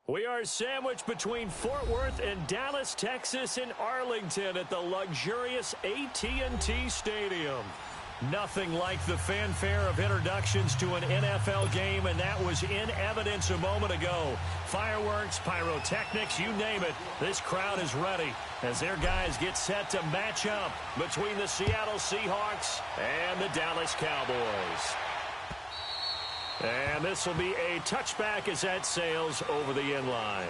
We are sandwiched between Fort Worth and Dallas, Texas in Arlington at the luxurious AT&T Stadium. Nothing like the fanfare of introductions to an NFL game, and that was in evidence a moment ago. Fireworks, pyrotechnics, you name it. This crowd is ready as their guys get set to match up between the Seattle Seahawks and the Dallas Cowboys. And this will be a touchback as that sails over the end line.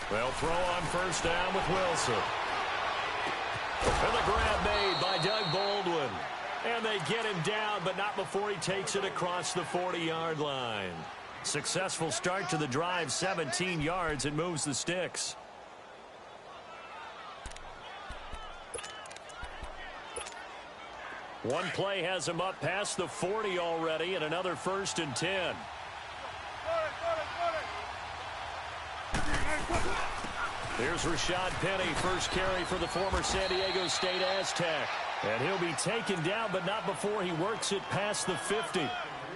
They'll throw on first down with Wilson. And the grab made by Doug Baldwin. And they get him down, but not before he takes it across the 40-yard line. Successful start to the drive, 17 yards, and moves the sticks. One play has him up past the 40 already, and another 1st and 10. Here's Rashad Penny, first carry for the former San Diego State Aztec. And he'll be taken down, but not before he works it past the 50.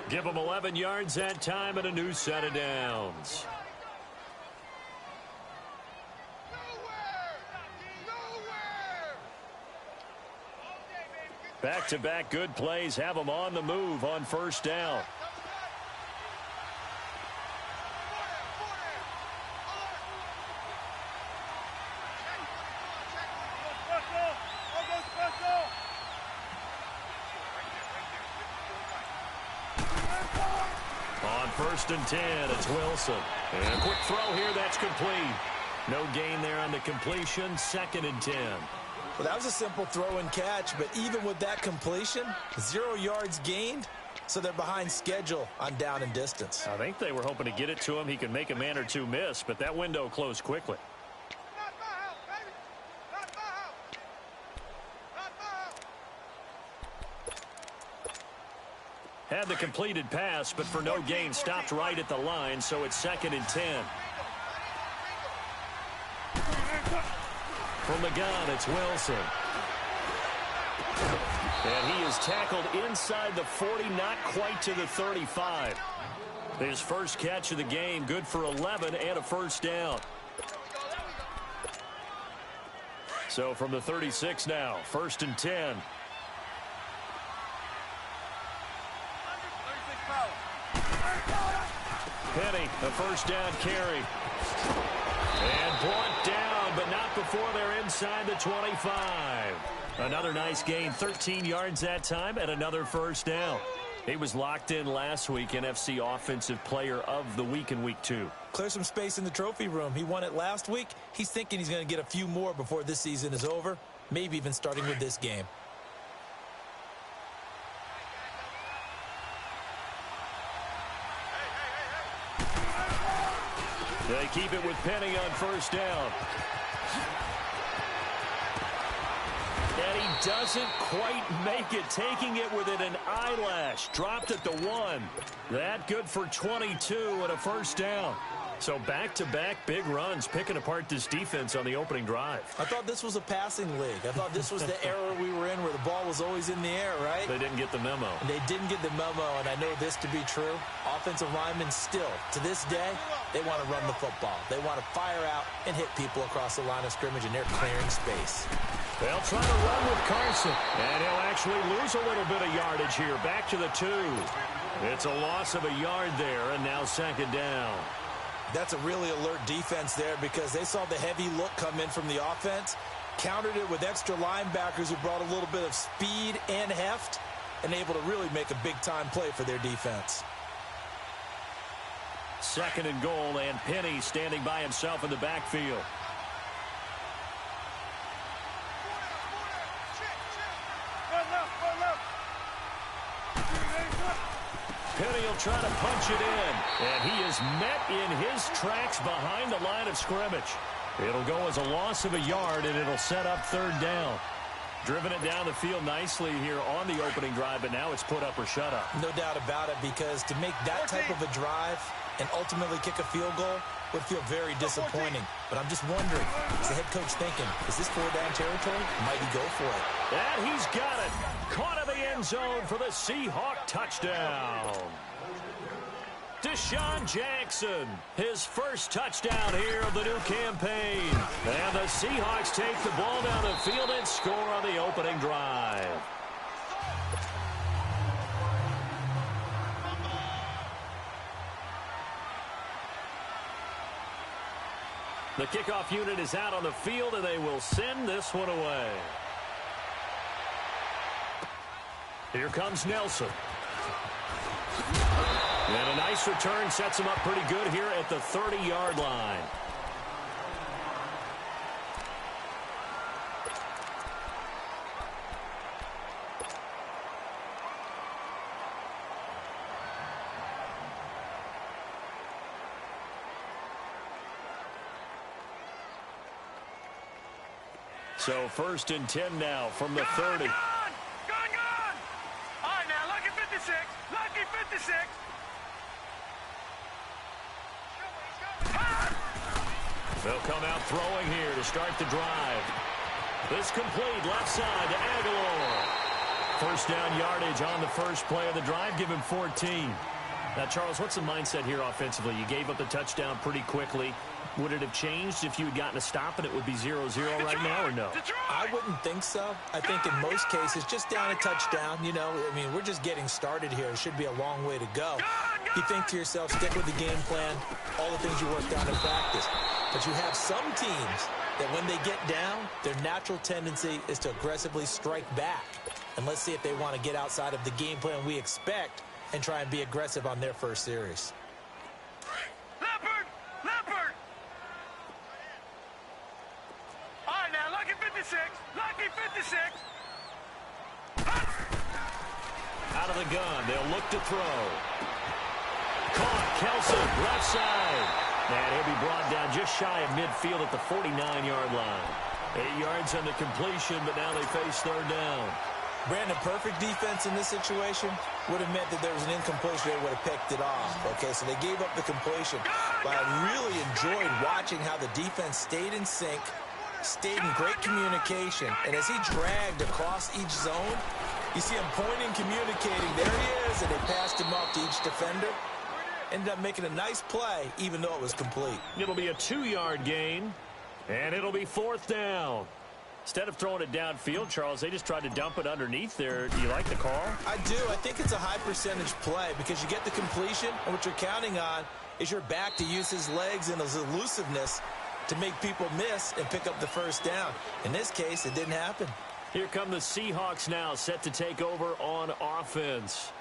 Give him 11 yards that time and a new set of downs. Back-to-back good plays have him on the move on first down. On 1st and 10, it's Wilson. And a quick throw here, that's complete. No gain there on the completion, 2nd and 10. Well, that was a simple throw and catch, but even with that completion, 0 yards gained, so they're behind schedule on down and distance. I think they were hoping to get it to him. He could make a man or two miss, but that window closed quickly. Had the completed pass, but for no gain, stopped right at the line, so it's 2nd and 10. From the gun, it's Wilson. And he is tackled inside the 40, not quite to the 35. His first catch of the game, good for 11 and a first down. So from the 36 now, 1st and 10. Penny, a first down carry. And brought down, but not before they're inside the 25. Another nice gain, 13 yards that time, and another first down. He was locked in last week, NFC Offensive Player of the Week in Week 2. Clear some space in the trophy room. He won it last week. He's thinking he's going to get a few more before this season is over, maybe even starting with this game. They keep it with Penny on first down. And he doesn't quite make it, taking it within an eyelash. Dropped at the 1. That good for 22 and a first down. So back-to-back big runs, picking apart this defense on the opening drive. I thought this was a passing league. I thought this was the era we were in where the ball was always in the air, right? They didn't get the memo. And they didn't get the memo, and I know this to be true. Offensive linemen still, to this day, they want to run the football. They want to fire out and hit people across the line of scrimmage, and they're clearing space. They'll try to run with Carson, and he'll actually lose a little bit of yardage here. Back to the 2. It's a loss of a yard there, and now 2nd down. That's a really alert defense there because they saw the heavy look come in from the offense, countered it with extra linebackers who brought a little bit of speed and heft, and able to really make a big-time play for their defense. 2nd and goal, and Penny standing by himself in the backfield. Penny will try to punch it in, and he is met in his tracks behind the line of scrimmage. It'll go as a loss of a yard, and it'll set up third down. Driven it down the field nicely here on the opening drive, but now it's put up or shut up. No doubt about it, because to make that type of a drive and ultimately kick a field goal would feel very disappointing. But I'm just wondering, is the head coach thinking, is this 4-down territory? Might he go for it? And he's got it. Caught in the end zone for the Seahawk touchdown. Deshaun Jackson, his first touchdown here of the new campaign. And the Seahawks take the ball down the field and score on the opening drive. The kickoff unit is out on the field, and they will send this one away. Here comes Nelson. And a nice return sets him up pretty good here at the 30-yard line. So 1st and 10 now from the 30. Gone! All right, now, lucky 56. Lucky 56. They'll come out throwing here to start the drive. It's complete left side to Aguilar. First down yardage on the first play of the drive. Give him 14. Now, Charles, what's the mindset here offensively? You gave up the touchdown pretty quickly. Would it have changed if you had gotten a stop and it would be 0-0 right now, or no? I wouldn't think so. I think in most cases, just down a touchdown, you know, I mean, we're just getting started here. It should be a long way to go. You think to yourself, stick with the game plan, all the things you worked on in practice. But you have some teams that when they get down, their natural tendency is to aggressively strike back. And let's see if they want to get outside of the game plan we expect and try and be aggressive on their first series. Leopard! All right, now, lucky 56. Lucky 56. Out of the gun, they'll look to throw. Caught, Kelson, left side. And he'll be brought down just shy of midfield at the 49-yard line. 8 yards on the completion, but now they face third down. Brandon, perfect defense in this situation would have meant that there was an incompletion. They would have picked it off. Okay, so they gave up the completion. But I really enjoyed watching how the defense stayed in sync, stayed in great communication. And as he dragged across each zone, you see him pointing, communicating. There he is, and they passed him off to each defender. Ended up making a nice play, even though it was complete. It'll be a 2-yard gain, and it'll be 4th down. Instead of throwing it downfield, Charles, they just tried to dump it underneath there. Do you like the call? I do. I think it's a high percentage play because you get the completion, and what you're counting on is your back to use his legs and his elusiveness to make people miss and pick up the first down. In this case, it didn't happen. Here come the Seahawks now, set to take over on offense.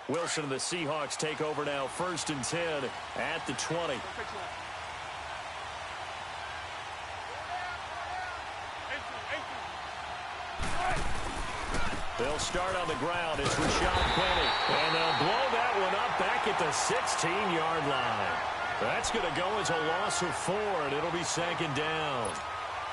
Wilson and the Seahawks take over now, 1st and 10 at the 20. They'll start on the ground. It's Rashad Penny. And they'll blow that one up back at the 16-yard line. That's going to go as a loss of 4, and it'll be 2nd down.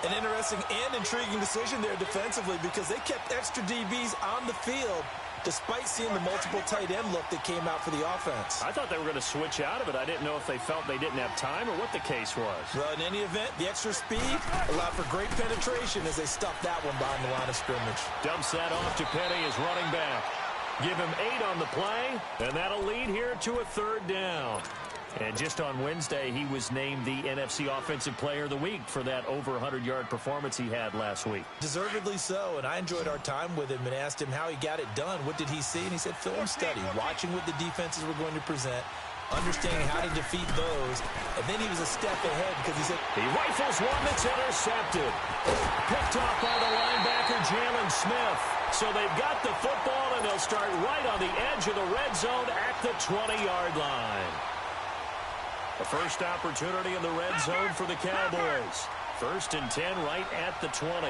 An interesting and intriguing decision there defensively because they kept extra DBs on the field despite seeing the multiple tight end look that came out for the offense. I thought they were going to switch out of it. I didn't know if they felt they didn't have time or what the case was. Well, in any event, the extra speed allowed for great penetration as they stuffed that one behind the line of scrimmage. Dumps that off to Penny as running back. Give him 8 on the play, and that'll lead here to a 3rd down. And just on Wednesday, he was named the NFC Offensive Player of the Week for that over 100-yard performance he had last week. Deservedly so, and I enjoyed our time with him and asked him how he got it done. What did he see? And he said film study, watching what the defenses were going to present, understanding how to defeat those, and then he was a step ahead because he said... He rifles one that's intercepted. Picked off by the linebacker, Jalen Smith. So they've got the football, and they'll start right on the edge of the red zone at the 20-yard line. The first opportunity in the red zone for the Cowboys. 1st and 10 right at the 20.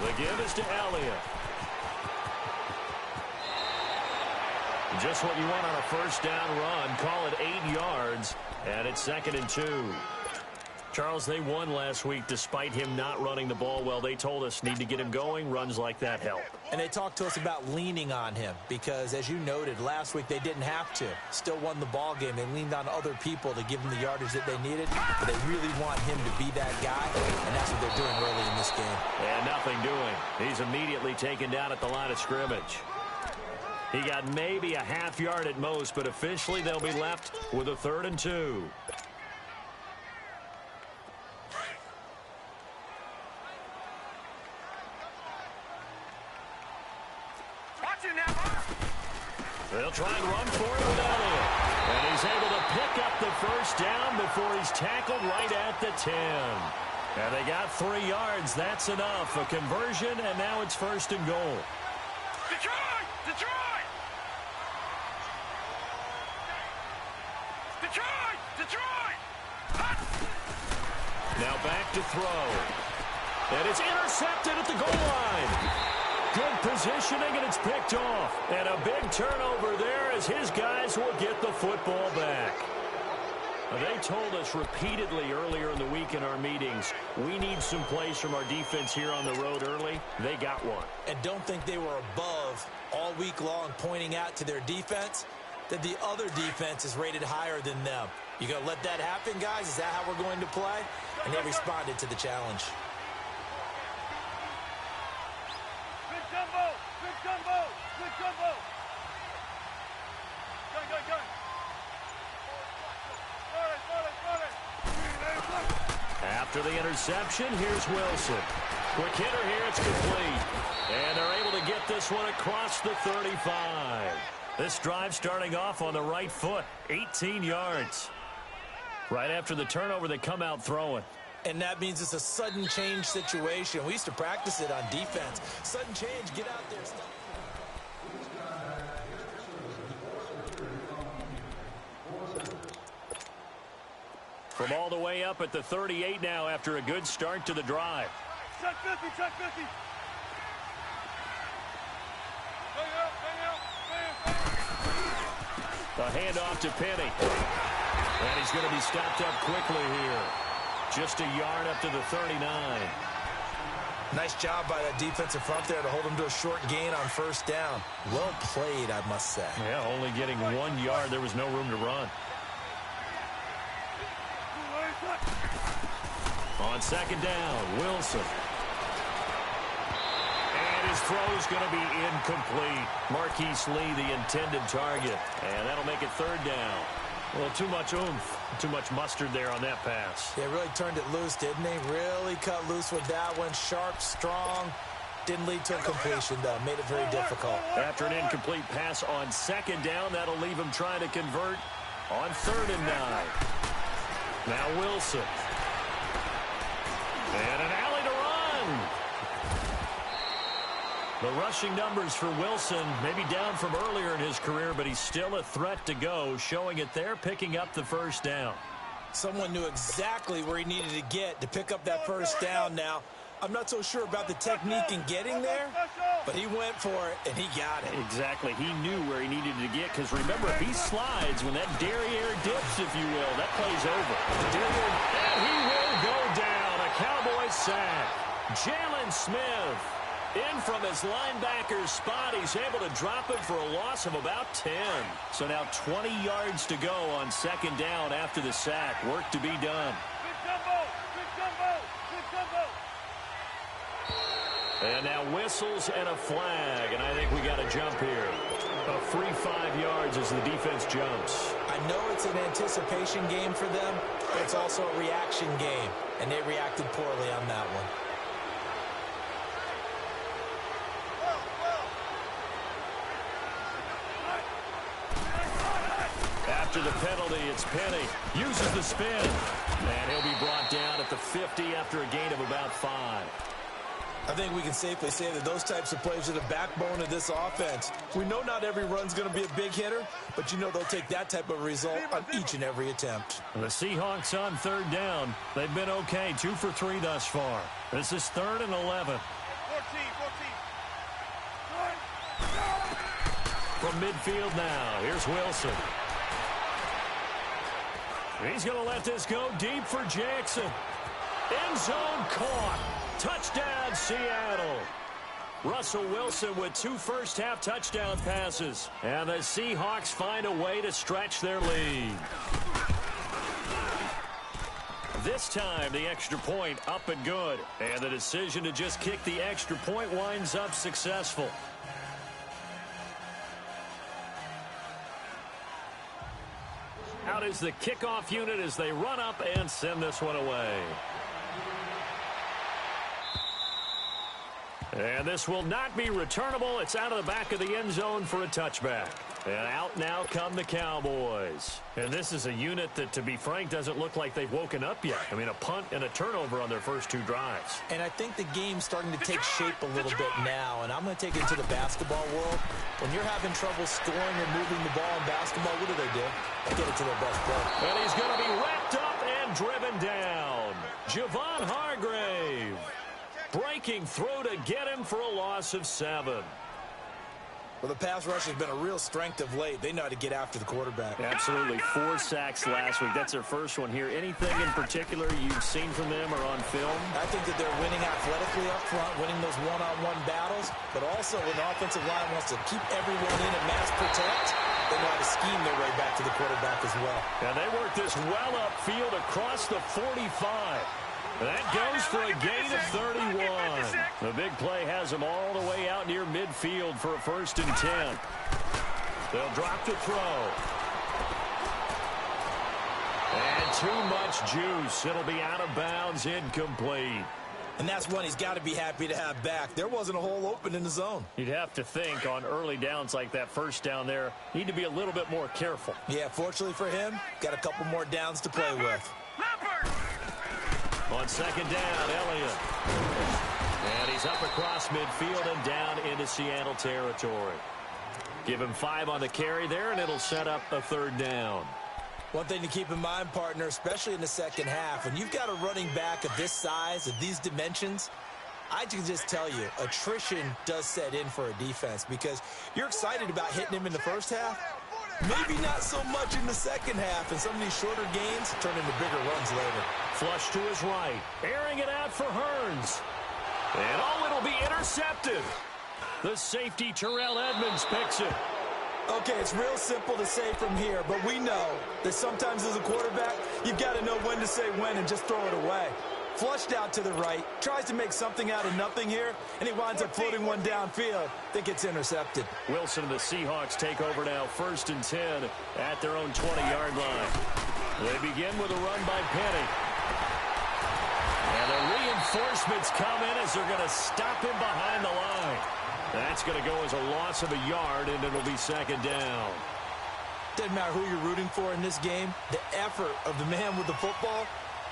The give is to Elliott. Just what you want on a first down run. Call it 8 yards, and it's 2nd and 2. Charles, they won last week despite him not running the ball well. They told us need to get him going. Runs like that help. And they talked to us about leaning on him because, as you noted, last week they didn't have to. Still won the ball game. They leaned on other people to give them the yardage that they needed. But they really want him to be that guy, and that's what they're doing early in this game. And nothing doing. He's immediately taken down at the line of scrimmage. He got maybe a half yard at most, but officially they'll be left with a 3rd and 2. They'll try and run for it with Elliott. And he's able to pick up the first down before he's tackled right at the 10. And they got 3 yards. That's enough. A conversion, and now it's 1st and goal. Detroit! Detroit! Detroit! Detroit! Now back to throw. And it's intercepted at the goal line. Good positioning, and it's picked off. And a big turnover there as his guys will get the football back. They told us repeatedly earlier in the week in our meetings, we need some plays from our defense here on the road early. They got one. And don't think they were above all week long pointing out to their defense that the other defense is rated higher than them. You going to let that happen, guys? Is that how we're going to play? And they responded to the challenge. Big jumbo! Big jumbo! Big jumbo! Gun, gun, gun! After the interception, here's Wilson. Quick hitter here, it's complete. And they're able to get this one across the 35. This drive starting off on the right foot, 18 yards. Right after the turnover, they come out throwing. And that means it's a sudden change situation. We used to practice it on defense. Sudden change, get out there. From all the way up at the 38 now after a good start to the drive. Check 50, check 50. A handoff to Penny. And he's going to be stopped up quickly here. Just a yard up to the 39. Nice job by that defensive front there to hold him to a short gain on first down. Well played, I must say. Yeah, only getting 1 yard. There was no room to run. On second down, Wilson. And his throw's going to be incomplete. Marquise Lee, the intended target. And that'll make it 3rd down. Well, too much oomph, too much mustard there on that pass. Yeah, really turned it loose, didn't he? Really cut loose with that one. Sharp, strong. Didn't lead to a completion, though. Made it very difficult. After an incomplete pass on second down, that'll leave him trying to convert on 3rd and 9. Now Wilson. And an alley to run. The rushing numbers for Wilson maybe down from earlier in his career, but he's still a threat to go, showing it there, picking up the first down. Someone knew exactly where he needed to get to pick up that first down now. I'm not so sure about the technique in getting there, but he went for it, and he got it. Exactly. He knew where he needed to get, because remember, if he slides, when that derriere dips, if you will, that play's over. And he will go down. A Cowboy sack. Jalen Smith. In from his linebacker spot, he's able to drop it for a loss of about 10. So now 20 yards to go on second down after the sack. Work to be done. Big jumbo! Big jumbo! Big jumbo! And now whistles and a flag, and I think we got a jump here. A free 5 yards as the defense jumps. I know it's an anticipation game for them, but it's also a reaction game, and they reacted poorly on that one. After the penalty, it's Penny. Uses the spin. And he'll be brought down at the 50 after a gain of about 5. I think we can safely say that those types of plays are the backbone of this offense. We know not every run's going to be a big hitter, but you know they'll take that type of result on each and every attempt. The Seahawks on third down. They've been okay, 2 for 3 thus far. This is 3rd and 11. 14. From midfield now, here's Wilson. He's going to let this go deep for Jackson. End zone caught. Touchdown, Seattle. Russell Wilson with 2 first-half touchdown passes. And the Seahawks find a way to stretch their lead. This time, the extra point up and good. And the decision to just kick the extra point winds up successful. Out is the kickoff unit as they run up and send this one away. And this will not be returnable. It's out of the back of the end zone for a touchback. And out now come the Cowboys. And this is a unit that, to be frank, doesn't look like they've woken up yet. I mean, a punt and a turnover on their first 2 drives. And I think the game's starting to take shape a little bit now. And I'm going to take it to the basketball world. When you're having trouble scoring or moving the ball in basketball, what do? They get it to their best player. And he's going to be wrapped up and driven down. Javon Hargrave breaking through to get him for a loss of 7. Well, the pass rush has been a real strength of late. They know how to get after the quarterback. Absolutely. 4 sacks last week. That's their first one here. Anything in particular you've seen from them or on film? I think that they're winning athletically up front, winning those one-on-one battles, but also when the offensive line wants to keep everyone in and mass protect, they know how to scheme their way back to the quarterback as well. And they work this well upfield across the 45. That goes for a gain of 31. The big play has them all the way out near midfield for a 1st and 10. They'll drop to throw. And too much juice. It'll be out of bounds, incomplete. And that's one he's got to be happy to have back. There wasn't a hole open in the zone. You'd have to think on early downs like that first down there, need to be a little bit more careful. Yeah, fortunately for him, got a couple more downs to play with. On 2nd down, Elliott. And he's up across midfield and down into Seattle territory. Give him 5 on the carry there, and it'll set up a 3rd down. One thing to keep in mind, partner, especially in the second half, when you've got a running back of this size, of these dimensions, I can just tell you, attrition does set in for a defense because you're excited about hitting him in the first half. Maybe not so much in the second half, and some of these shorter gains turn into bigger runs later. Flush to his right, airing it out for Hearns. And it'll be intercepted. The safety, Terrell Edmonds, picks it. Okay, it's real simple to say from here, but we know that sometimes as a quarterback, you've got to know when to say when and just throw it away. Flushed out to the right, tries to make something out of nothing here, and he winds up floating one downfield. I think it's intercepted. Wilson and the Seahawks take over now, 1st and 10 at their own 20-yard line. They begin with a run by Penny. And the reinforcements come in as they're going to stop him behind the line. That's going to go as a loss of a yard, and it'll be 2nd down. Doesn't matter who you're rooting for in this game. The effort of the man with the football,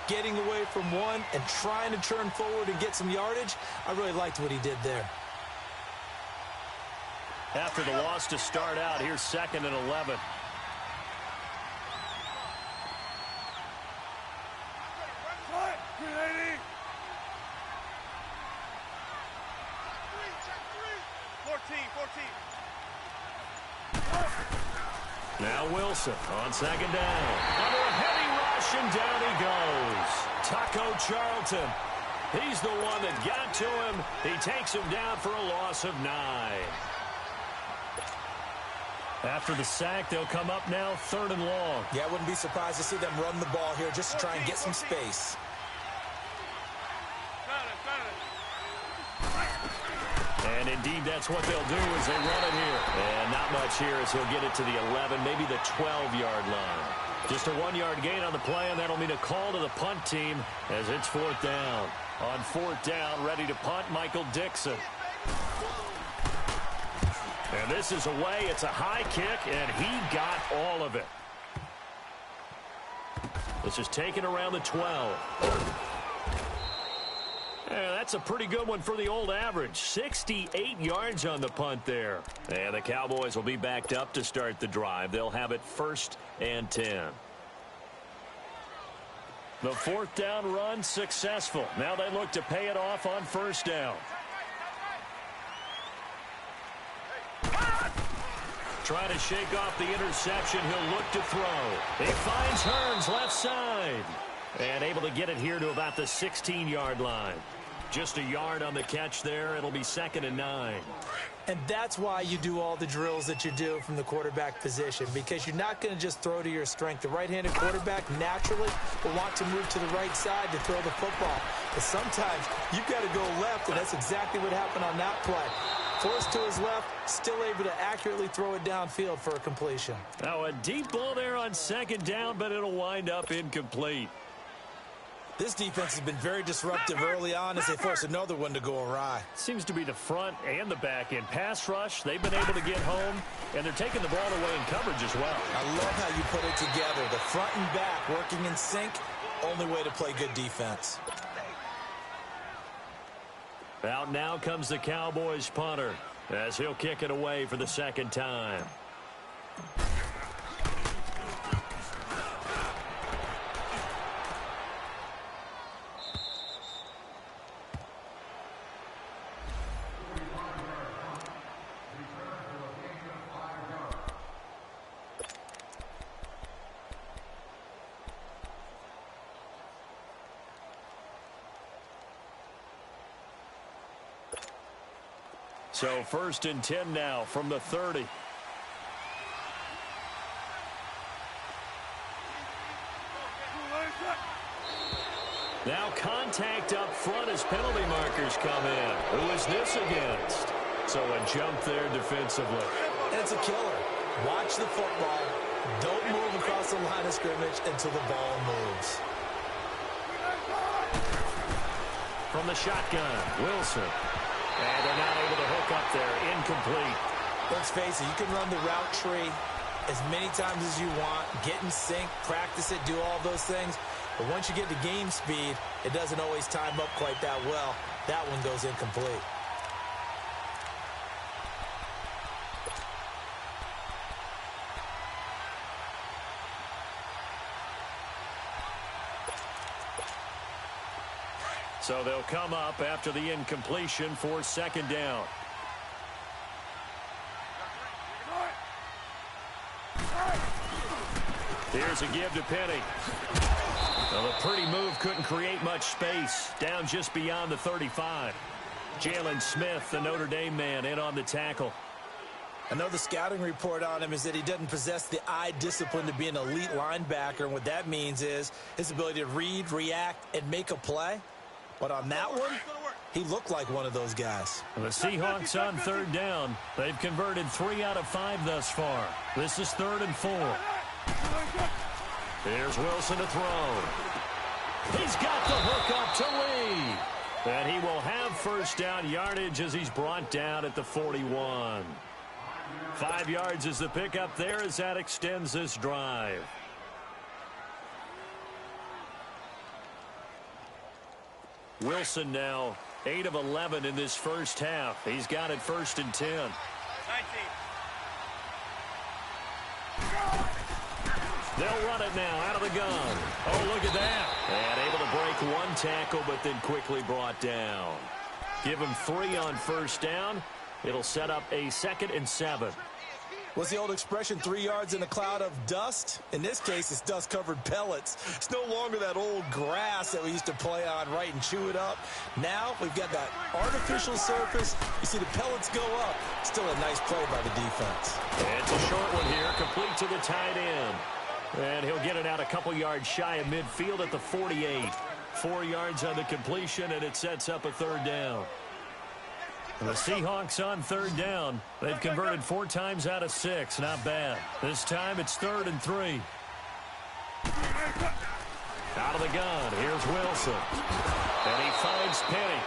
getting away from one and trying to turn forward and get some yardage, I really liked what he did there. After the loss to start out, here's 2nd and 11. Now Wilson on 2nd down. Under a heavy rush, and down he goes. Taco Charlton. He's the one that got to him. He takes him down for a loss of 9. After the sack, they'll come up now 3rd and long. Yeah, I wouldn't be surprised to see them run the ball here just to try and get some space. And indeed, that's what they'll do as they run it here. And not much here as he'll get it to the 11, maybe the 12-yard line. Just a 1-yard gain on the play, and that'll mean a call to the punt team as it's 4th down. On 4th down, ready to punt, Michael Dixon. And this is away. It's a high kick, and he got all of it. This is taken around the 12. That's a pretty good one for the old average. 68 yards on the punt there. And the Cowboys will be backed up to start the drive. They'll have it 1st and 10. The 4th down run successful. Now they look to pay it off on 1st down. Trying to shake off the interception. He'll look to throw. He finds Hearns left side. And able to get it here to about the 16-yard line. Just a yard on the catch there. It'll be 2nd and 9. And that's why you do all the drills that you do from the quarterback position, because you're not going to just throw to your strength. The right-handed quarterback naturally will want to move to the right side to throw the football. But sometimes you've got to go left, and that's exactly what happened on that play. Forced to his left, still able to accurately throw it downfield for a completion. Now a deep ball there on 2nd down, but it'll wind up incomplete. This defense has been very disruptive early on as they force another one to go awry. Seems to be the front and the back end. Pass rush, they've been able to get home, and they're taking the ball away in coverage as well. I love how you put it together. The front and back working in sync, only way to play good defense. Out now comes the Cowboys punter as he'll kick it away for the 2nd time. So 1st and 10 now from the 30. Now contact up front as penalty markers come in. Who is this against? So a jump there defensively. And it's a killer. Watch the football. Don't move across the line of scrimmage until the ball moves. From the shotgun, Wilson. And they're not able to hook up there. Incomplete. Let's face it, you can run the route tree as many times as you want, get in sync, practice it, do all those things. But once you get to game speed, it doesn't always time up quite that well. That one goes incomplete. So they'll come up after the incompletion for 2nd down. Here's a give to Penny. Well, a pretty move couldn't create much space. Down just beyond the 35. Jalen Smith, the Notre Dame man, in on the tackle. I know the scouting report on him is that he doesn't possess the eye discipline to be an elite linebacker. And what that means is his ability to read, react, and make a play. But on that one, he looked like one of those guys. The Seahawks on 3rd down. They've converted 3 out of 5 thus far. This is 3rd and 4. Here's Wilson to throw. He's got the hook up to Lee. And he will have 1st down yardage as he's brought down at the 41. 5 yards is the pickup there as that extends this drive. Wilson now 8 of 11 in this 1st half. He's got it 1st and 10. 19. They'll run it now out of the gun. Oh, look at that. And able to break one tackle, but then quickly brought down. Give him 3 on 1st down. It'll set up a 2nd and 7. What's the old expression, 3 yards in a cloud of dust? In this case, it's dust-covered pellets. It's no longer that old grass that we used to play on, right, and chew it up. Now we've got that artificial surface. You see the pellets go up. Still a nice play by the defense. It's a short one here, complete to the tight end. And he'll get it out a couple yards shy of midfield at the 48. 4 yards on the completion, and it sets up a 3rd down. The Seahawks on 3rd down. They've converted 4 times out of 6. Not bad. This time it's 3rd and 3. Out of the gun. Here's Wilson. And he finds Penny.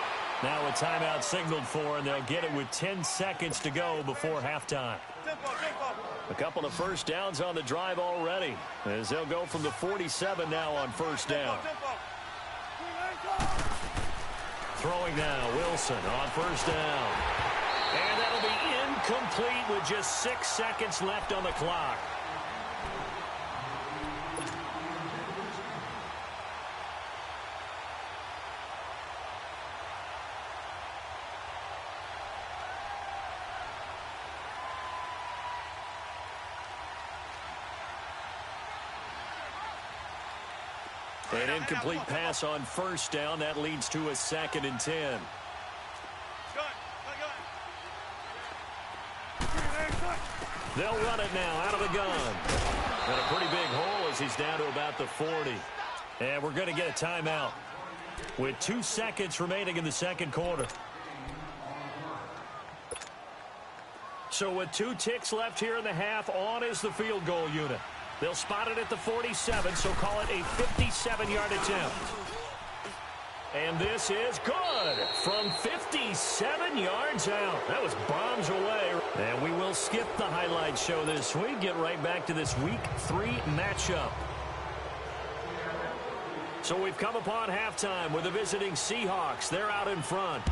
Now a timeout signaled for, and they'll get it with 10 seconds to go before halftime. A couple of 1st downs on the drive already, as they'll go from the 47 now on 1st down. Throwing now, Wilson on first down. And that'll be incomplete with just 6 seconds left on the clock. An incomplete pass on first down. That leads to a 2nd and 10. They'll run it now out of the gun. And a pretty big hole as he's down to about the 40. And we're going to get a timeout with 2 seconds remaining in the second quarter. So with 2 ticks left here in the half, on is the field goal unit. They'll spot it at the 47, so call it a 57-yard attempt. And this is good from 57 yards out. That was bombs away. And we will skip the highlight show this week. Get right back to this Week 3 matchup. So we've come upon halftime with the visiting Seahawks. They're out in front.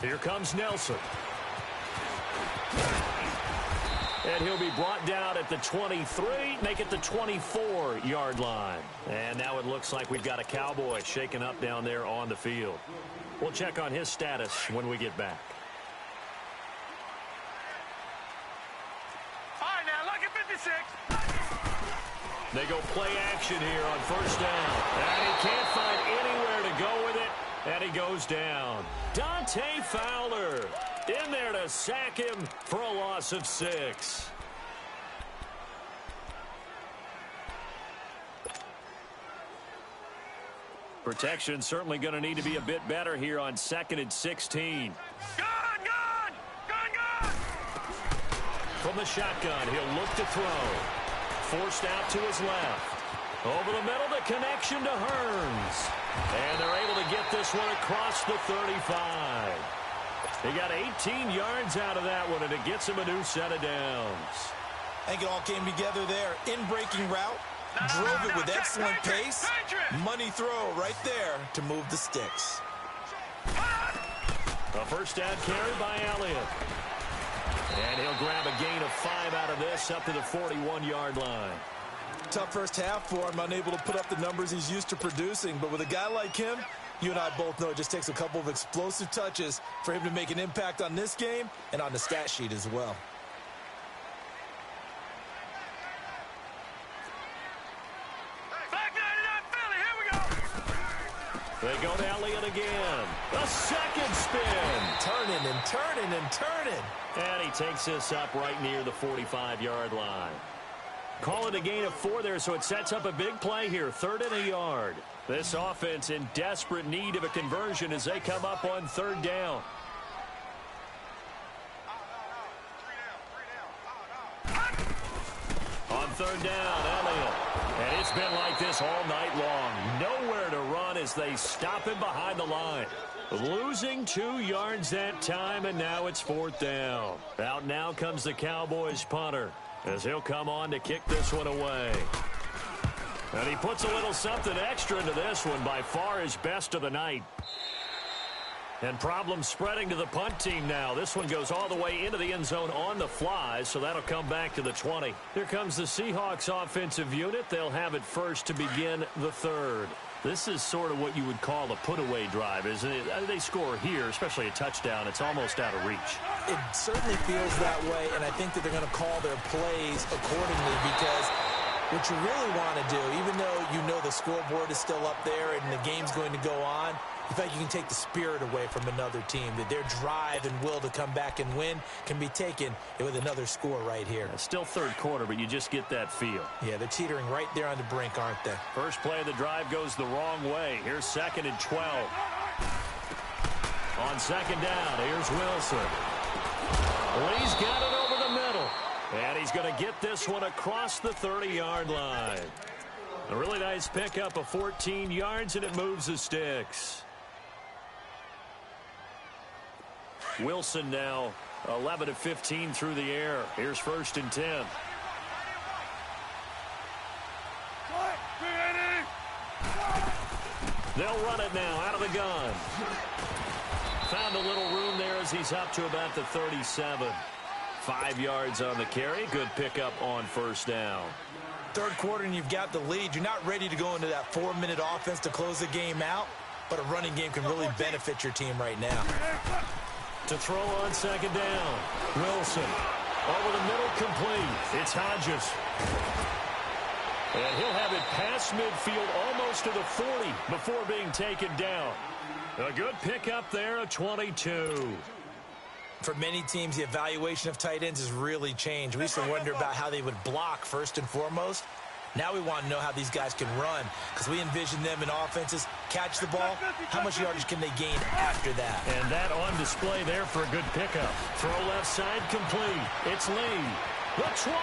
Here comes Nelson. And he'll be brought down at the 23, make it the 24-yard line. And now it looks like we've got a Cowboy shaken up down there on the field. We'll check on his status when we get back. All right, now, look at 56. They go play action here on first down. And he can't find anywhere to go with it. And he goes down. Dante Fowler in there to sack him for a loss of 6. Protection certainly going to need to be a bit better here on 2nd and 16. Gun! From the shotgun, he'll look to throw. Forced out to his left. Over the middle, the connection to Hearns. And they're able to get this one across the 35. He got 18 yards out of that one, and it gets him a new set of downs. I think it all came together there. In-breaking route, drove it with excellent pace. Money throw right there to move the sticks. A first down carry by Elliott. And he'll grab a gain of 5 out of this up to the 41-yard line. Tough first half for him, unable to put up the numbers he's used to producing. But with a guy like him, you and I both know it just takes a couple of explosive touches for him to make an impact on this game and on the stat sheet as well. Back 99 Philly, here we go. They go to Elliott again. A second spin. Turning and turning and turning. And he takes this up right near the 45-yard line. Call it a gain of 4 there, so it sets up a big play here. 3rd and a yard. This offense in desperate need of a conversion as they come up on 3rd down. On 3rd down, Elliott. And it's been like this all night long. Nowhere to run as they stop him behind the line. Losing 2 yards that time, and now it's 4th down. Out now comes the Cowboys punter, as he'll come on to kick this one away. And he puts a little something extra into this one, by far his best of the night. And problems spreading to the punt team now. This one goes all the way into the end zone on the fly, so that'll come back to the 20. Here comes the Seahawks offensive unit. They'll have it first to begin the 3rd. This is sort of what you would call a put-away drive, isn't it? They score here, especially a touchdown. It's almost out of reach. It certainly feels that way, and I think that they're going to call their plays accordingly, because what you really want to do, even though you know the scoreboard is still up there and the game's going to go on, in fact, you can take the spirit away from another team, that their drive and will to come back and win can be taken with another score right here. It's still 3rd quarter, but you just get that feel. Yeah, they're teetering right there on the brink, aren't they? First play of the drive goes the wrong way. Here's 2nd and 12. On 2nd down, here's Wilson. Lee's got it over the middle. And he's going to get this one across the 30-yard line. A really nice pickup of 14 yards, and it moves the sticks. Wilson now 11 of 15 through the air. Here's 1st and 10. They'll run it now out of the gun. Found a little room there as he's up to about the 37. 5 yards on the carry. Good pickup on first down. Third quarter and you've got the lead. You're not ready to go into that 4-minute offense to close the game out, but a running game can really benefit your team right now. To throw on second down. Wilson. Over the middle, complete. It's Hodges. And he'll have it past midfield almost to the 40 before being taken down. A good pickup there, a 22. For many teams, the evaluation of tight ends has really changed. We used to wonder about how they would block first and foremost. Now we want to know how these guys can run, because we envision them in offenses catch the ball. How much yardage can they gain after that? And that on display there for a good pickup. Throw left side complete. It's Lee. The 20.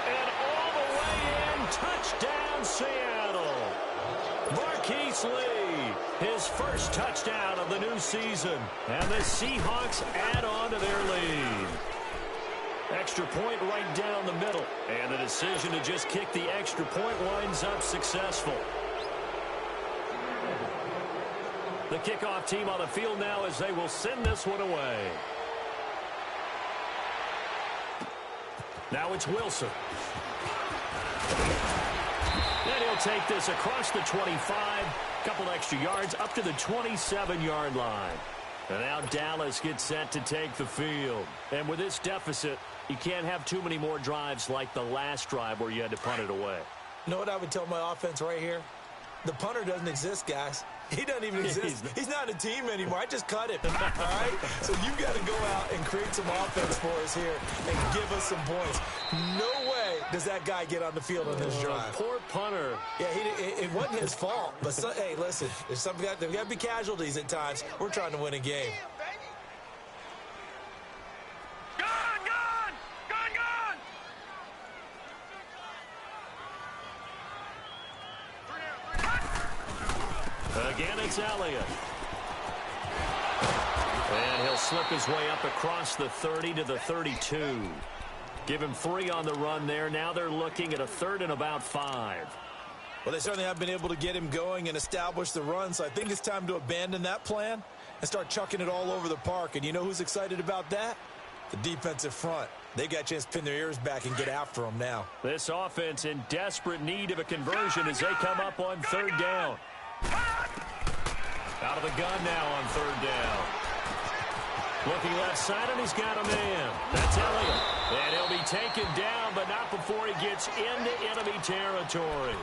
And all the way in. Touchdown, Seattle. Marquise Lee, his first touchdown of the new season. And the Seahawks add on to their lead. Extra point right down the middle. And the decision to just kick the extra point winds up successful. The kickoff team on the field now as they will send this one away. Now it's Wilson. And he'll take this across the 25. Couple extra yards up to the 27-yard line. And now Dallas gets set to take the field. And with this deficit, you can't have too many more drives like the last drive where you had to punt it away. You know what I would tell my offense right here? The punter doesn't exist, guys. He doesn't even exist. He's not a team anymore. I just cut him. All right? So you've got to go out and create some offense for us here and give us some points. No way does that guy get on the field on this drive. Poor punter. Yeah, it wasn't his fault. But, hey, listen, there's got to be casualties at times. We're trying to win a game. Again, it's Elliott. And he'll slip his way up across the 30 to the 32. Give him 3 on the run there. Now they're looking at a 3rd and about 5. Well, they certainly have been able to get him going and establish the run, so I think it's time to abandon that plan and start chucking it all over the park. And you know who's excited about that? The defensive front. They got a chance to pin their ears back and get after them now. This offense in desperate need of a conversion as they come up on 3rd down. Out of the gun now on 3rd down. Looking left side, and he's got a man. That's Elliott. And he'll be taken down, but not before he gets into enemy territory.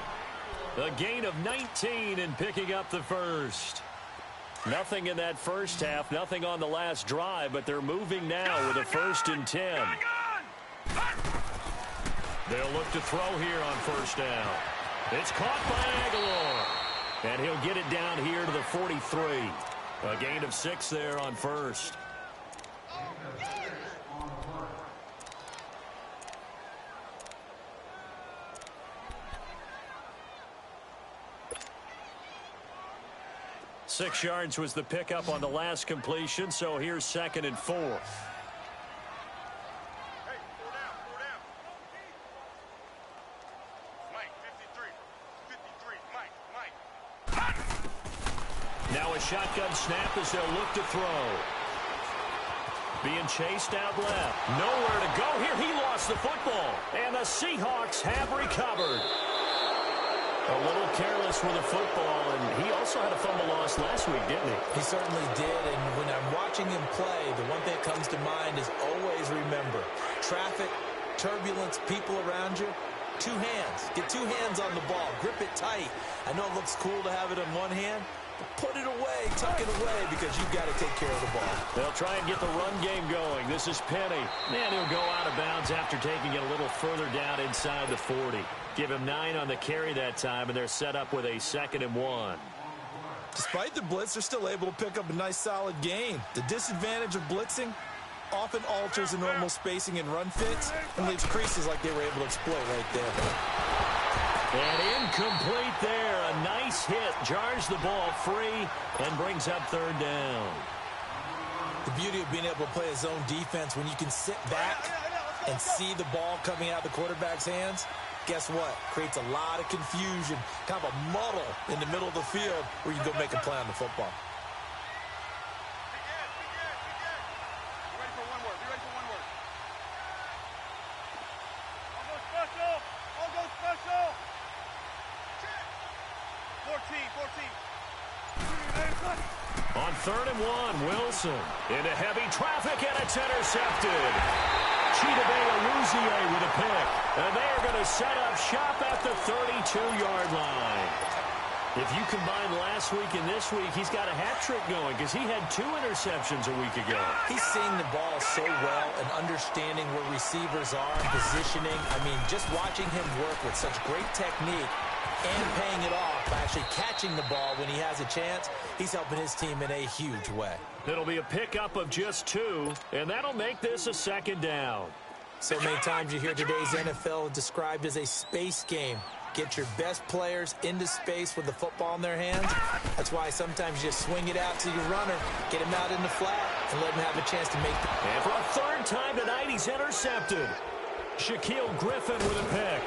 A gain of 19 in picking up the first. Nothing in that first half, nothing on the last drive, but they're moving now with a 1st and 10. They'll look to throw here on 1st down. It's caught by Aguilar. And he'll get it down here to the 43. A gain of 6 there on 1st. Six yards was the pickup on the last completion, so here's 2nd and 4. Now a shotgun snap as they'll look to throw. Being chased out left. Nowhere to go here. He lost the football. And the Seahawks have recovered. A little careless with the football, and he also had a fumble loss last week, didn't he? He certainly did, and when I'm watching him play, the one thing that comes to mind is always remember, traffic, turbulence, people around you, 2 hands. Get 2 hands on the ball. Grip it tight. I know it looks cool to have it in one hand, but put it away, tuck it away, because you've got to take care of the ball. They'll try and get the run game going. This is Penny. And he'll go out of bounds after taking it a little further down inside the 40. Give him 9 on the carry that time, and they're set up with a 2nd and 1. Despite the blitz, they're still able to pick up a nice, solid gain. The disadvantage of blitzing often alters the normal spacing and run fits and leaves creases like they were able to exploit right there. And incomplete there. A nice hit. Jars the ball free and brings up 3rd down. The beauty of being able to play a zone defense when you can sit back and see the ball coming out of the quarterback's hands, guess what? Creates a lot of confusion, kind of a muddle in the middle of the field where you go make a play on the football. Be ready for one word. Be ready for one word. All go special. All go special. 14. On 3rd and 1, Wilson into heavy traffic, and it's intercepted. Chidobe with a pick, and they are going to set up shop at the 32-yard line. If you combine last week and this week, he's got a hat trick going because he had 2 interceptions a week ago. He's seeing the ball so well and understanding where receivers are and positioning. I mean, just watching him work with such great technique and paying it off by actually catching the ball when he has a chance, he's helping his team in a huge way. It'll be a pickup of just 2, and that'll make this a 2nd down. So many times you hear today's NFL described as a space game. Get your best players into space with the football in their hands. That's why sometimes you just swing it out to your runner, get him out in the flat, and let him have a chance to make the... And for a 3rd time tonight, he's intercepted. Shaquille Griffin with a pick.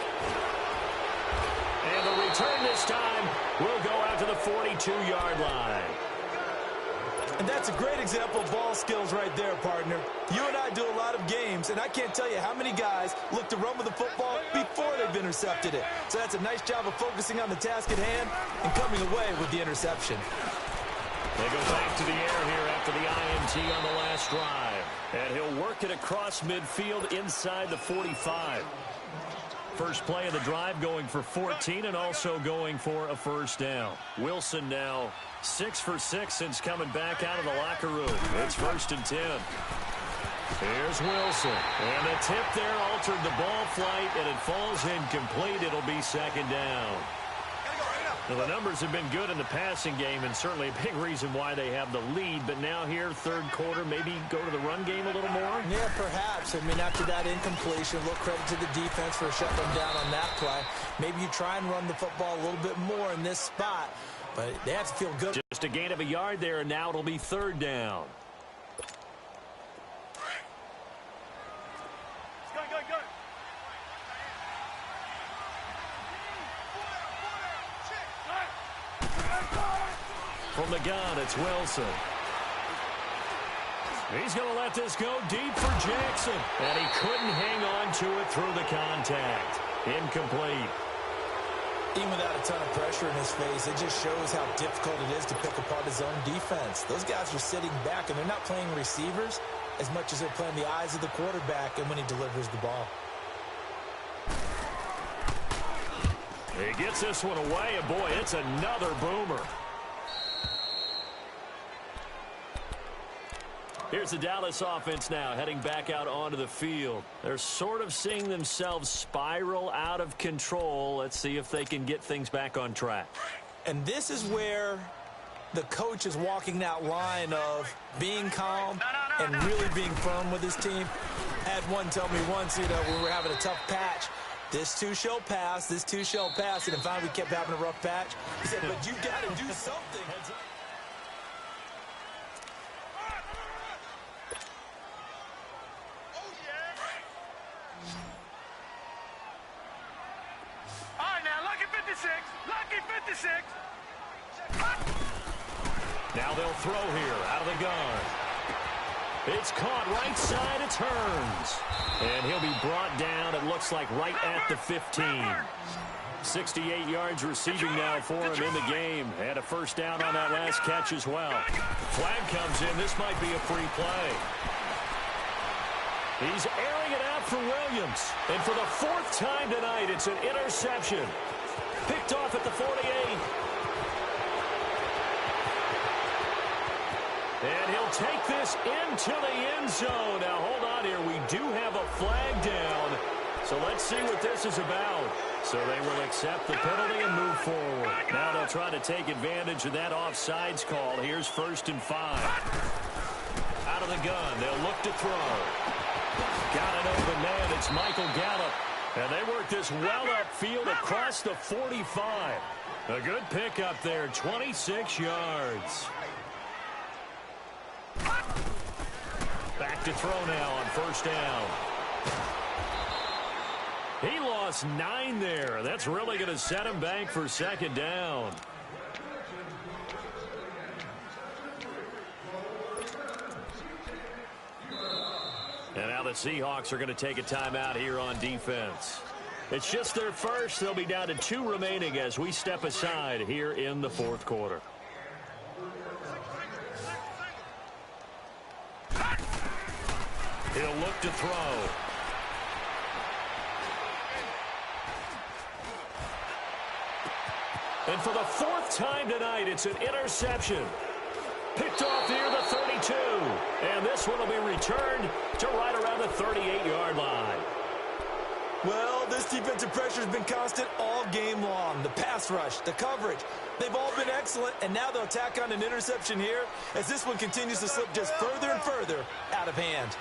And the return this time will go out to the 42-yard line. And that's a great example of ball skills right there, partner. You and I do a lot of games, and I can't tell you how many guys look to run with the football before they've intercepted it. So that's a nice job of focusing on the task at hand and coming away with the interception. They go back to the air here after the INT on the last drive. And he'll work it across midfield inside the 45. First play of the drive going for 14 and also going for a 1st down. Wilson now 6 for 6 since coming back out of the locker room. It's 1st and 10. Here's Wilson. And the tip there altered the ball flight, and it falls incomplete. It'll be 2nd down. Now, the numbers have been good in the passing game, and certainly a big reason why they have the lead. But now here, 3rd quarter, maybe go to the run game a little more? Yeah, perhaps. I mean, after that incompletion, a little credit to the defense for shutting them down on that play. Maybe you try and run the football a little bit more in this spot, but they have to feel good. Just a gain of a yard there, and now it'll be 3rd down. Go. From the gun, it's Wilson. He's going to let this go deep for Jackson. And he couldn't hang on to it through the contact. Incomplete. Even without a ton of pressure in his face, it just shows how difficult it is to pick apart his own defense. Those guys are sitting back, and they're not playing receivers as much as they're playing the eyes of the quarterback and when he delivers the ball. He gets this one away, and boy, it's another boomer. Here's the Dallas offense now heading back out onto the field. They're sort of seeing themselves spiral out of control. Let's see if they can get things back on track. And this is where the coach is walking that line of being calm and really being firm with his team. I had one tell me once, when we were having a tough patch, this too shall pass, this too shall pass, and then finally we kept having a rough patch. He said, but you got to do something. Now they'll throw here out of the gun. It's caught right side. It turns. And he'll be brought down, it looks like, right at the 15. 68 yards receiving now for him in the game. And a 1st down on that last catch as well. Flag comes in. This might be a free play. He's airing it out for Williams. And for the 4th time tonight, it's an interception. Picked off at the 48. And he'll take this into the end zone. Now, hold on here. We do have a flag down. So let's see what this is about. So they will accept the penalty and move forward. Now they'll try to take advantage of that offsides call. Here's 1st and 5. Out of the gun. They'll look to throw. Got an open man. It's Michael Gallup. And they work this well upfield across the 45. A good pickup there. 26 yards. Back to throw now on 1st down. He lost lost 9 there. That's really going to set him back for second down. And now the Seahawks are going to take a timeout here on defense. It's just their first. They'll be down to 2 remaining as we step aside here in the fourth quarter. He'll look to throw. And for the 4th time tonight, it's an interception. Picked off near the 32. And this one will be returned to right around the 38-yard line. Well, this defensive pressure has been constant all game long. The pass rush, the coverage, they've all been excellent, and now they'll tack on an interception here as this one continues to slip just further and further out of hand.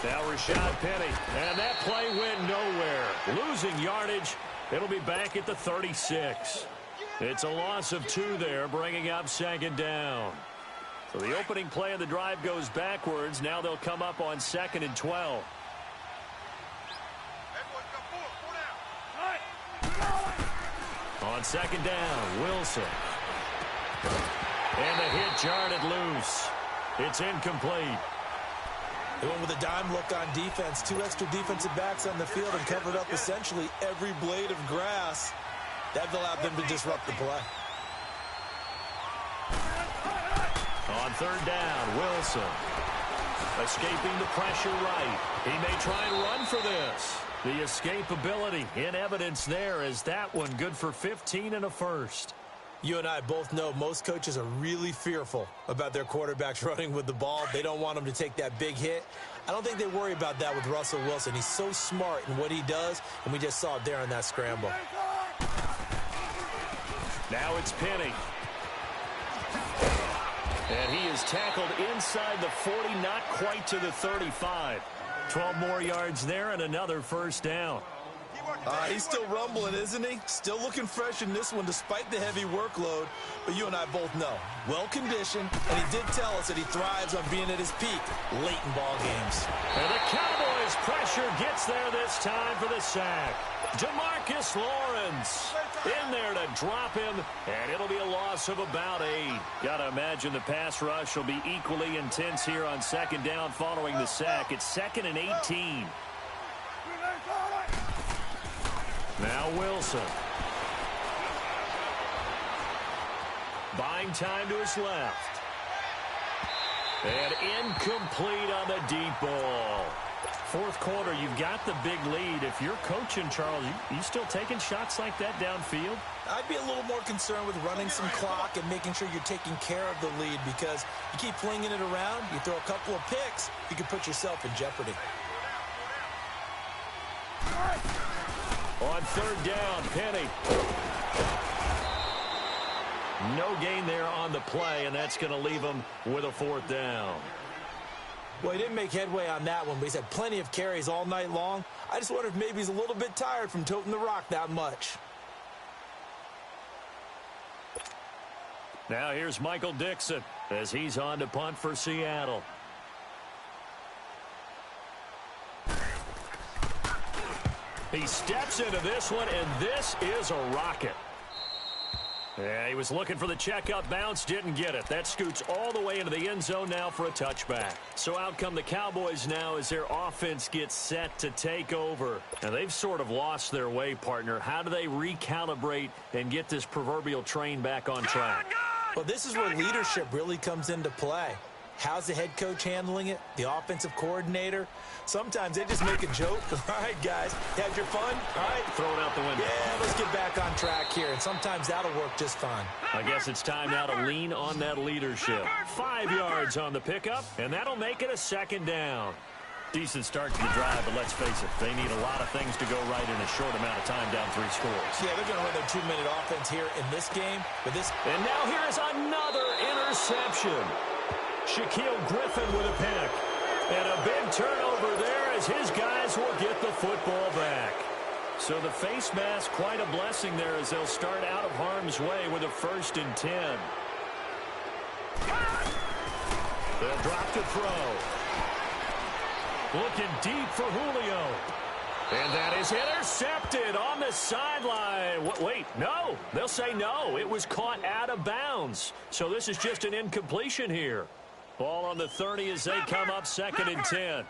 Now Rashad Penny, and that play went nowhere. Losing yardage, it'll be back at the 36. It's a loss of 2 there, bringing up second down. So the opening play of the drive goes backwards. Now they'll come up on 2nd and 12. On 2nd down, Wilson. And the hit jarred loose. It's incomplete. They went with a dime look on defense. 2 extra defensive backs on the field and covered up essentially every blade of grass. That allowed them to disrupt the play. On 3rd down, Wilson. Escaping the pressure right. He may try and run for this. The escapability in evidence there as that one good for 15 and a first. You and I both know most coaches are really fearful about their quarterbacks running with the ball. They don't want them to take that big hit. I don't think they worry about that with Russell Wilson. He's so smart in what he does, and we just saw it there in that scramble. Now it's Penny. And he is tackled inside the 40, not quite to the 35. 12 more yards there and another first down. He's still rumbling, isn't he? Still looking fresh in this one despite the heavy workload. But you and I both know, well-conditioned, and he did tell us that he thrives on being at his peak late in ball games. And the Cowboys' pressure gets there this time for the sack. DeMarcus Lawrence in there to drop him, and it'll be a loss of about 8. Gotta imagine the pass rush will be equally intense here on 2nd down following the sack. It's 2nd and 18. Now Wilson. Buying time to his left. And incomplete on the deep ball. 4th quarter, you've got the big lead. If you're coaching, Charles, you still taking shots like that downfield? I'd be a little more concerned with running some clock and making sure you're taking care of the lead, because you keep flinging it around, you throw a couple of picks, you can put yourself in jeopardy. On 3rd down, Penny. No gain there on the play, and that's going to leave him with a 4th down. Well, he didn't make headway on that one, but he's had plenty of carries all night long. I just wonder if maybe he's a little bit tired from toting the rock that much. Now here's Michael Dixon as he's on to punt for Seattle. He steps into this one, and this is a rocket. Yeah, he was looking for the checkup bounce, didn't get it. That scoots all the way into the end zone now for a touchback. So out come the Cowboys now as their offense gets set to take over. Now they've sort of lost their way, partner. How do they recalibrate and get this proverbial train back on track? Well, this is where leadership really comes into play. How's the head coach handling it? The offensive coordinator? Sometimes they just make a joke. All right, guys, had your fun? All right. Throw it out the window. Yeah, let's get back on track here, and sometimes that'll work just fine. I guess it's time now to lean on that leadership. 5 yards on the pickup, and that'll make it a 2nd down. Decent start to the drive, but let's face it, they need a lot of things to go right in a short amount of time down 3 scores. Yeah, they're going to run their 2-minute offense here in this game. But this. And now here is another interception. Shaquille Griffin with a pick. And a big turnover there as his guys will get the football back. So the face mask, quite a blessing there as they'll start out of harm's way with a 1st and 10. They'll drop to throw. Looking deep for Julio. And that is intercepted on the sideline. Wait, no. They'll say no. It was caught out of bounds. So this is just an incompletion here. Ball on the 30 as they come up 2nd and 10.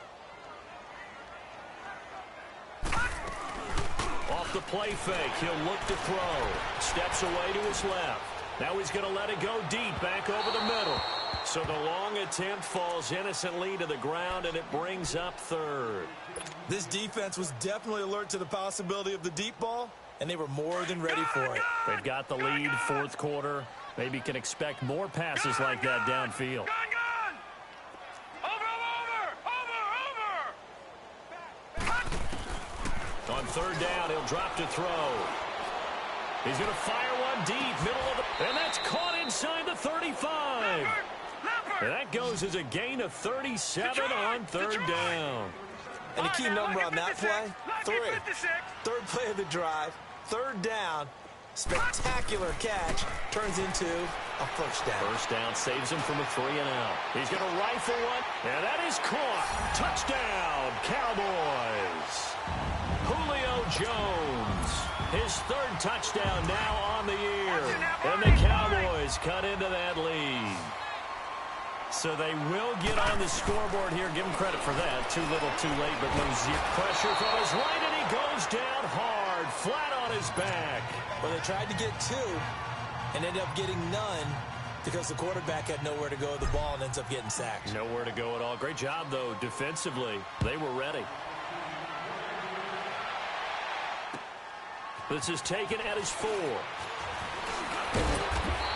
Off the play fake, he'll look to throw. Steps away to his left. Now he's going to let it go deep, back over the middle. So the long attempt falls innocently to the ground, and it brings up 3rd. This defense was definitely alert to the possibility of the deep ball, and they were more than ready for it. They've got the lead, 4th quarter. Maybe can expect more passes like that downfield. On 3rd down, he'll drop to throw. He's going to fire one deep, middle of the... And that's caught inside the 35. And that goes as a gain of 37 on 3rd down. And a key number on that play, 3. 3rd play of the drive, 3rd down, spectacular catch, turns into a 1st down. 1st down saves him from a 3-and-out. He's going to rifle one, and that is caught. Touchdown, Cowboys. Julio Jones, his 3rd touchdown now on the year. And the Cowboys cut into that lead. So they will get on the scoreboard here. Give him credit for that. Too little, too late, but no zero. Pressure from his right, and he goes down hard, flat on his back. Well, they tried to get 2 and ended up getting none because the quarterback had nowhere to go with the ball and ends up getting sacked. Nowhere to go at all. Great job, though, defensively. They were ready. This is taken at his 4.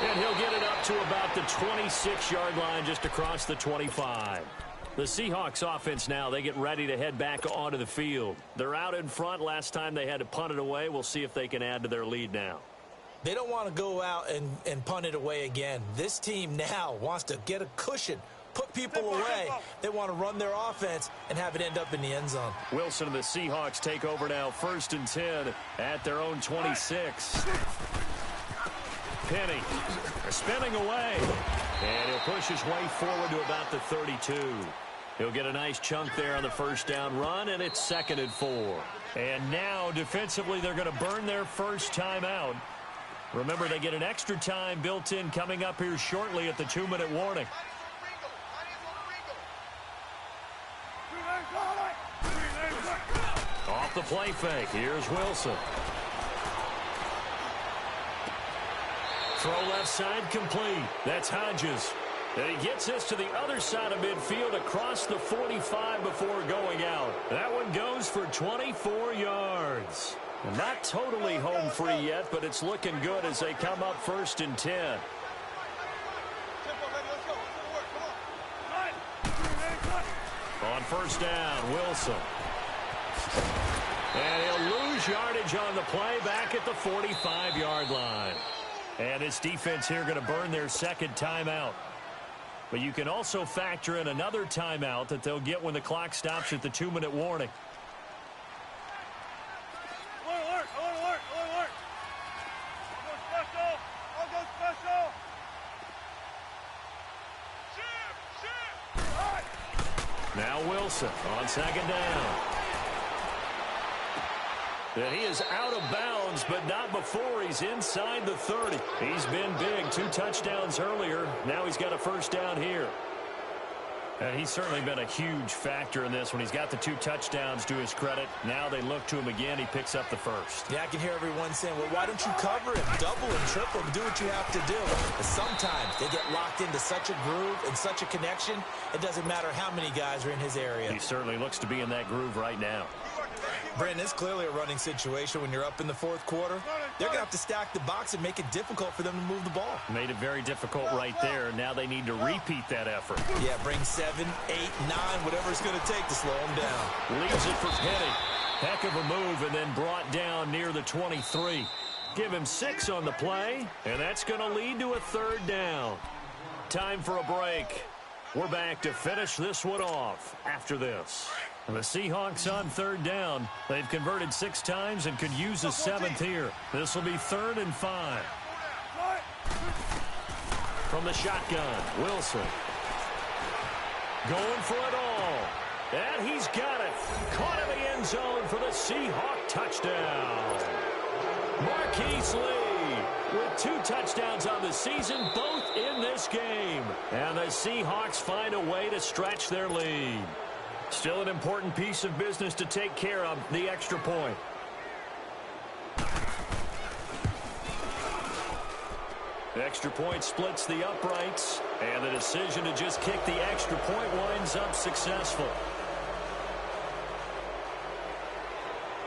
And he'll get it up to about the 26-yard line, just across the 25. The Seahawks offense now, they get ready to head back onto the field. They're out in front. Last time they had to punt it away. We'll see if they can add to their lead now. They don't want to go out and punt it away again. This team now wants to get a cushion, put people away. They want to run their offense and have it end up in the end zone. Wilson and the Seahawks take over now, 1st and 10 at their own 26. Penny spinning away, and he'll push his way forward to about the 32. He'll get a nice chunk there on the 1st down run, and it's 2nd and 4. And now defensively they're going to burn their 1st timeout. Remember, they get an extra time built in coming up here shortly at the 2-minute warning. Off the play fake, here's Wilson. Throw left side complete. That's Hodges. And he gets this to the other side of midfield across the 45 before going out. That one goes for 24 yards. Not totally home free yet, but it's looking good as they come up 1st and 10. On 1st down, Wilson. And he'll lose yardage on the play back at the 45-yard line. And this defense here going to burn their 2nd timeout. But you can also factor in another timeout that they'll get when the clock stops at the 2-minute warning. Now Wilson on 2nd down. And he is out of bounds, but not before he's inside the 30. He's been big. 2 touchdowns earlier. Now he's got a 1st down here. And he's certainly been a huge factor in this when he's got the 2 touchdowns to his credit. Now they look to him again. He picks up the 1st. Yeah, I can hear everyone saying, well, why don't you cover him, double him, triple him, do what you have to do. But sometimes they get locked into such a groove and such a connection, it doesn't matter how many guys are in his area. He certainly looks to be in that groove right now. Brandon, it's clearly a running situation when you're up in the 4th quarter. They're going to have to stack the box and make it difficult for them to move the ball. Made it very difficult right there. Now they need to repeat that effort. Yeah, bring 7, 8, 9, whatever it's going to take to slow them down. Leaves it for Penny. Heck of a move, and then brought down near the 23. Give him 6 on the play, and that's going to lead to a 3rd down. Time for a break. We're back to finish this one off after this. The Seahawks on 3rd down. They've converted 6 times and could use a 7th here. This will be 3rd and 5. From the shotgun, Wilson. Going for it all. And he's got it. Caught in the end zone for the Seahawk touchdown. Marquise Lee with 2 touchdowns on the season, both in this game. And the Seahawks find a way to stretch their lead. Still an important piece of business to take care of, the extra point. The extra point splits the uprights, and the decision to just kick the extra point winds up successful.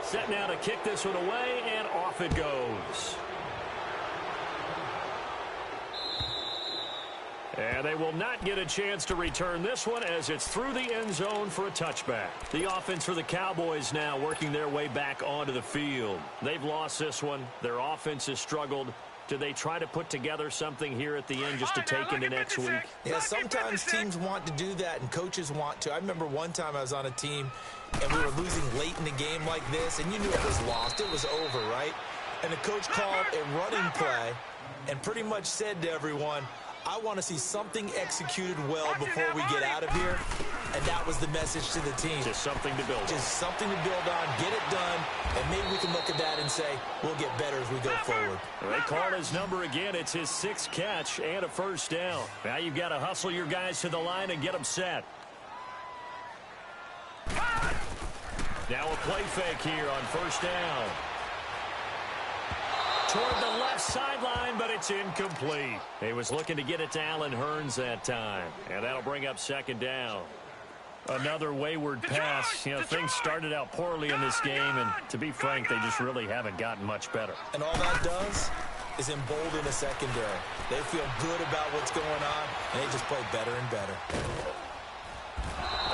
Set now to kick this one away, and off it goes. And they will not get a chance to return this one as it's through the end zone for a touchback. The offense for the Cowboys now working their way back onto the field. They've lost this one. Their offense has struggled. Do they try to put together something here at the end just to take into next week? Yeah, sometimes teams want to do that and coaches want to. I remember one time I was on a team and we were losing late in the game like this, and you knew it was lost. It was over, right? And the coach called a running play and pretty much said to everyone, I want to see something executed well before we get out of here. And that was the message to the team. Just something to build on. Just something to build on, get it done, and maybe we can look at that and say, we'll get better as we go forward. They call his number again. It's his 6th catch and a first down. Now you've got to hustle your guys to the line and get them set. Now a play fake here on first down. Toward the left sideline, but it's incomplete. He was looking to get it to Allen Hurns that time, and that'll bring up second down. Another wayward pass. You know, things started out poorly in this game, and to be frank, they just really haven't gotten much better. And all that does is embolden the secondary. They feel good about what's going on, and they just play better and better.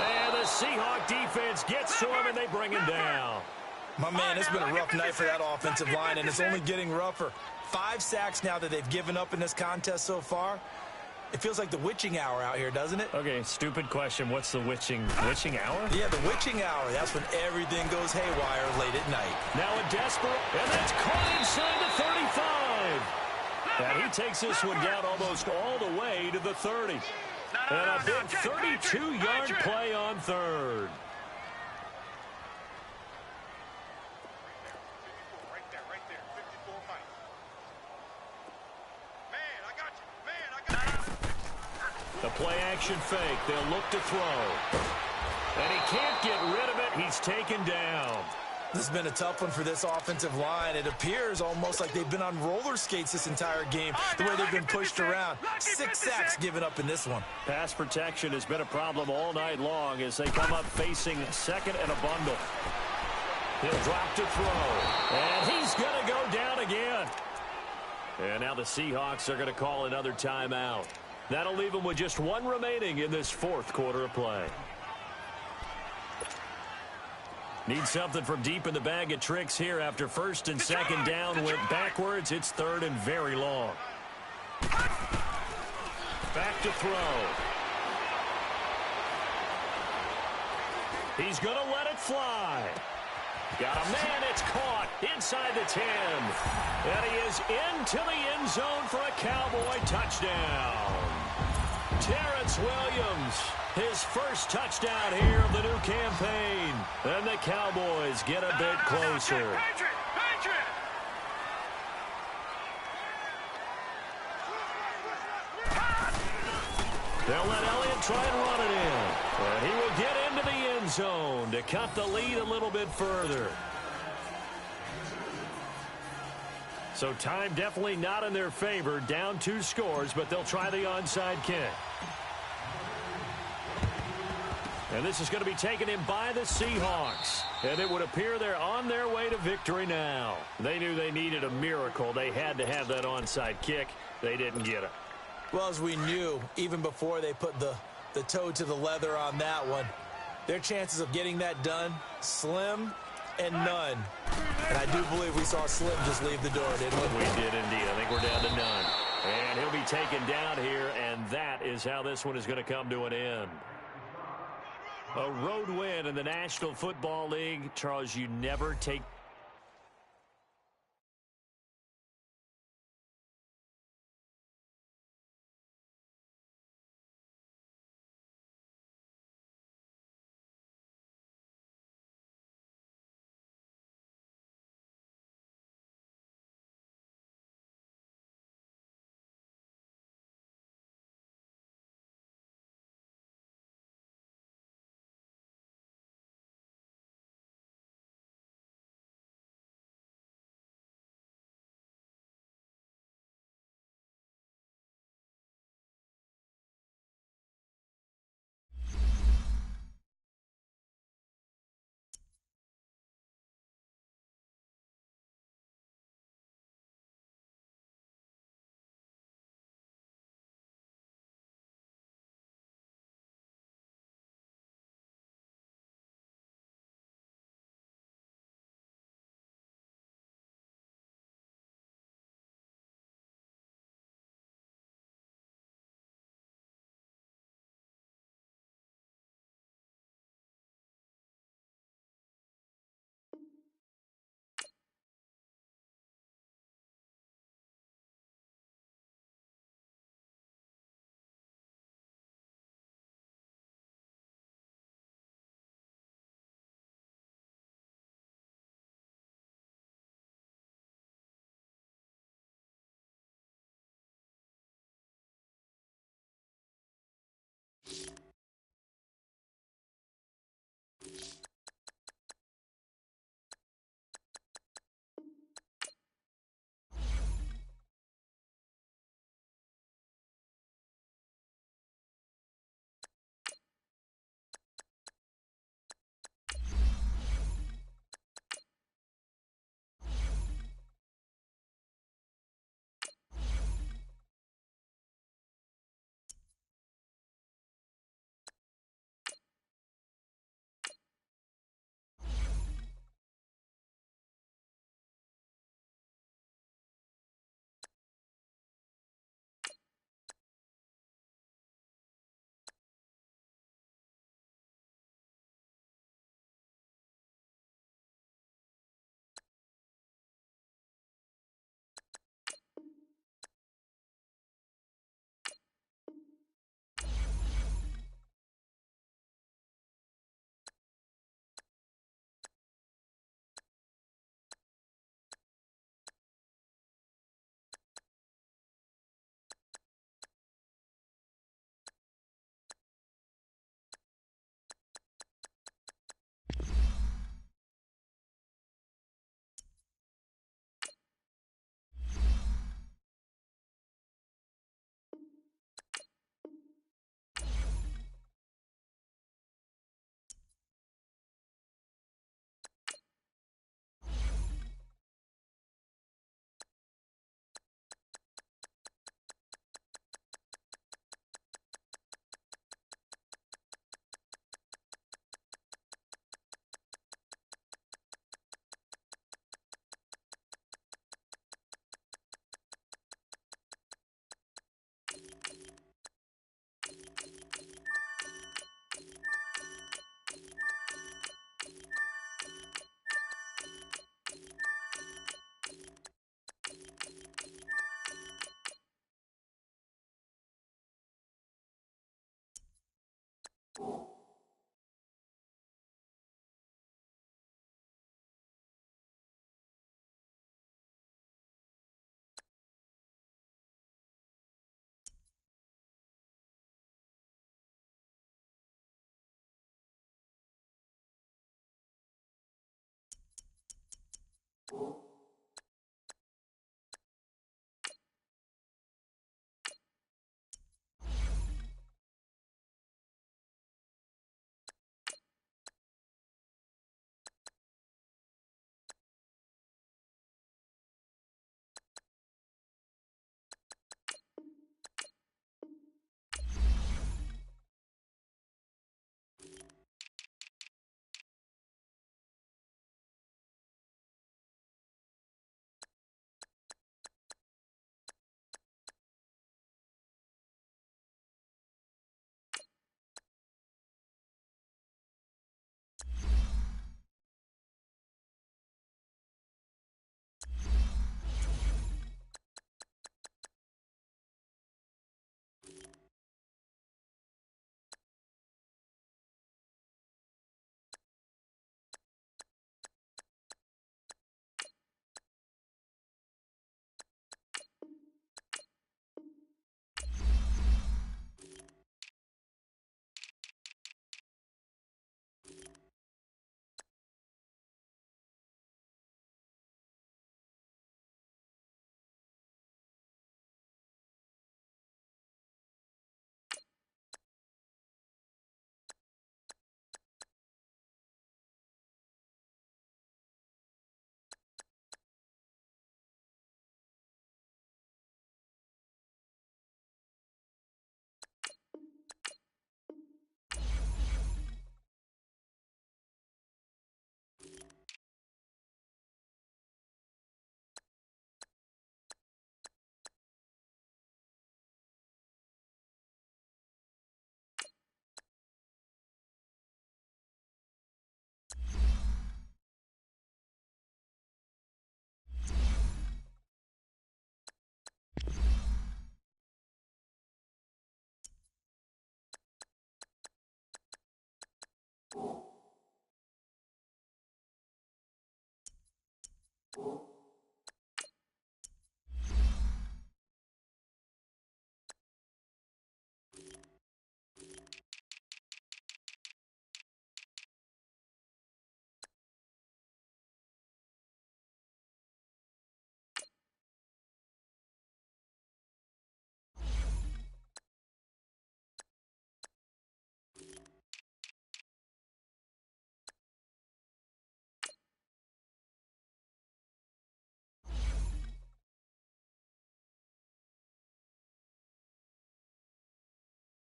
And the Seahawk defense gets to him, and they bring him down. My man, it's been a rough night for that offensive line, and it's only getting rougher. 5 sacks now that they've given up in this contest so far. It feels like the witching hour out here, doesn't it? Okay, stupid question. What's the witching hour? Yeah, the witching hour. That's when everything goes haywire late at night. Now a desperate, and that's caught inside the 35. And he takes this one down almost all the way to the 30. And a big 32-yard play on third. The play-action fake. They'll look to throw. And he can't get rid of it. He's taken down. This has been a tough one for this offensive line. It appears almost like they've been on roller skates this entire game, the way they've been pushed around. 6 sacks given up in this one. Pass protection has been a problem all night long as they come up facing second and a bundle. He'll drop to throw. And he's going to go down again. And now the Seahawks are going to call another timeout. That'll leave them with just 1 remaining in this 4th quarter of play. Need something from deep in the bag of tricks here after first and second down went backwards. It's 3rd and very long. Back to throw. He's going to let it fly. Got a man, it's caught inside the 10. And he is into the end zone for a Cowboy touchdown. Terrence Williams, his first touchdown here of the new campaign. And the Cowboys get a bit closer. They'll let Elliott try and run it in. And he will get into the end zone to cut the lead a little bit further. So time definitely not in their favor. Down 2 scores, but they'll try the onside kick. And this is going to be taken in by the Seahawks. And it would appear they're on their way to victory now. They knew they needed a miracle. They had to have that onside kick. They didn't get it. Well, as we knew, even before they put the toe to the leather on that one, their chances of getting that done, slim and none. And I do believe we saw Slim just leave the door, didn't we? We did indeed. I think we're down to none. And he'll be taken down here, and that is how this one is going to come to an end. A road win in the National Football League. Charles, you never take you